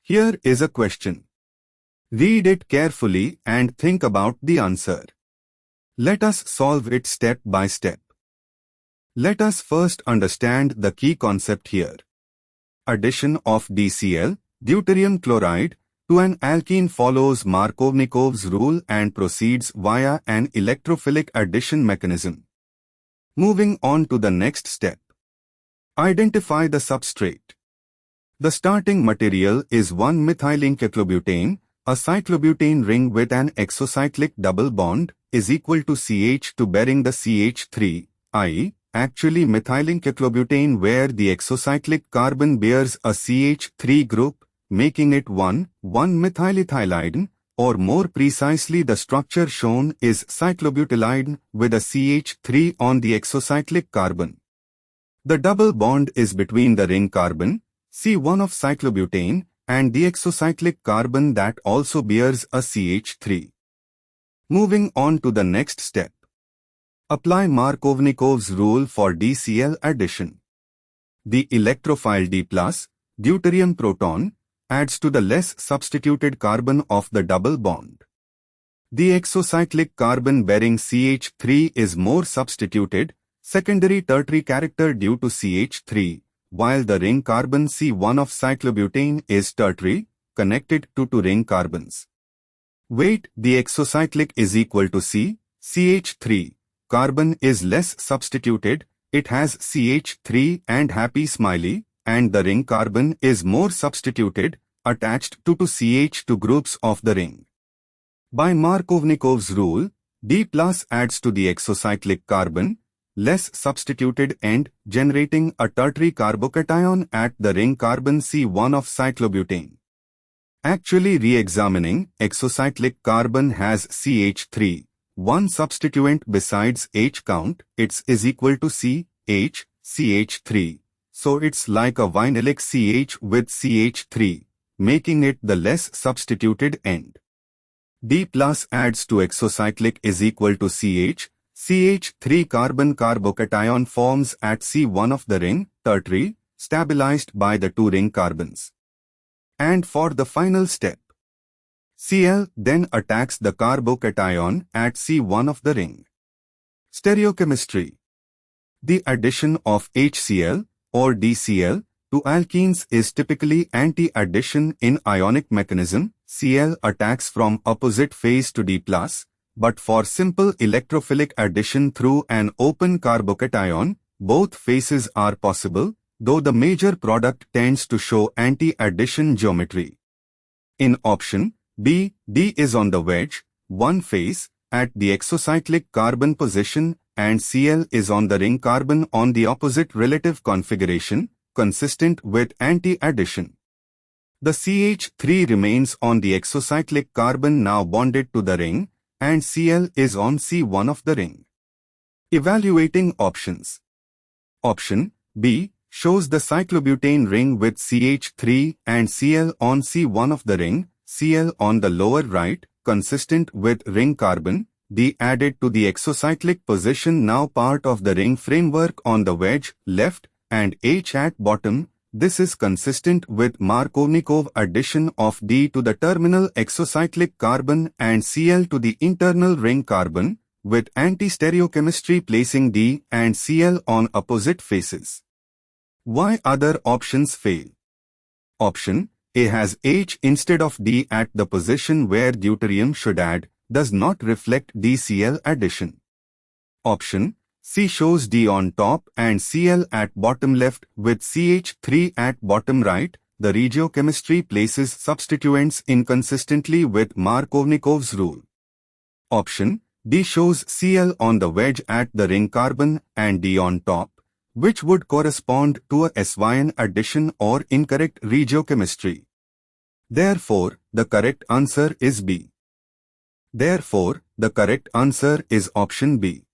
Here is a question. Read it carefully and think about the answer. Let us solve it step by step. Let us first understand the key concept here. Addition of DCl, deuterium chloride, to an alkene follows Markovnikov's rule and proceeds via an electrophilic addition mechanism. Moving on to the next step. Identify the substrate. The starting material is 1-methylene-cyclobutane, a cyclobutane ring with an exocyclic double bond, is equal to CH2 bearing the CH3, i.e., actually methylene-cyclobutane where the exocyclic carbon bears a CH3 group, making it 1,1-methylethylidene, or more precisely the structure shown is cyclobutylidene with a CH3 on the exocyclic carbon. The double bond is between the ring carbon, C1 of cyclobutane, and the exocyclic carbon that also bears a CH3. Moving on to the next step. Apply Markovnikov's rule for DCl addition. The electrophile D+, deuterium proton, adds to the less substituted carbon of the double bond. The exocyclic carbon bearing CH3 is more substituted, secondary tertiary character due to CH3, while the ring carbon C1 of cyclobutane is tertiary, connected to two ring carbons. Weight the exocyclic is equal to C, CH3, carbon is less substituted, it has CH3 and happy smiley, and the ring carbon is more substituted, attached to two CH2 groups of the ring. By Markovnikov's rule, D+ adds to the exocyclic carbon, less substituted end, generating a tertiary carbocation at the ring carbon C1 of cyclobutane. Actually re-examining, exocyclic carbon has CH3, one substituent besides H count, its is equal to C, H, CH3. So it's like a vinylic CH with CH3, making it the less substituted end. D+ adds to exocyclic is equal to CH, CH3 carbon carbocation forms at C1 of the ring, tertiary, stabilized by the two ring carbons. And for the final step, Cl then attacks the carbocation at C1 of the ring. Stereochemistry. The addition of HCl or DCl to alkenes is typically anti-addition in ionic mechanism. Cl attacks from opposite phase to D+, but for simple electrophilic addition through an open carbocation, both phases are possible, though the major product tends to show anti-addition geometry. In option B, D is on the wedge, one phase, at the exocyclic carbon position, and Cl is on the ring carbon on the opposite relative configuration, consistent with anti-addition. The CH3 remains on the exocyclic carbon now bonded to the ring, and Cl is on C1 of the ring. Evaluating options. Option B shows the cyclobutane ring with CH3 and Cl on C1 of the ring, Cl on the lower right, consistent with ring carbon, D added to the exocyclic position now part of the ring framework on the wedge left, and H at bottom. This is consistent with Markovnikov addition of D to the terminal exocyclic carbon and Cl to the internal ring carbon, with anti-stereochemistry placing D and Cl on opposite faces. Why other options fail? Option A has H instead of D at the position where deuterium should add, does not reflect DCl addition. Option C shows D on top and Cl at bottom left with CH3 at bottom right. The regiochemistry places substituents inconsistently with Markovnikov's rule. Option D shows Cl on the wedge at the ring carbon and D on top, which would correspond to a SYN addition or incorrect regiochemistry. Therefore, the correct answer is B. Therefore, the correct answer is option B.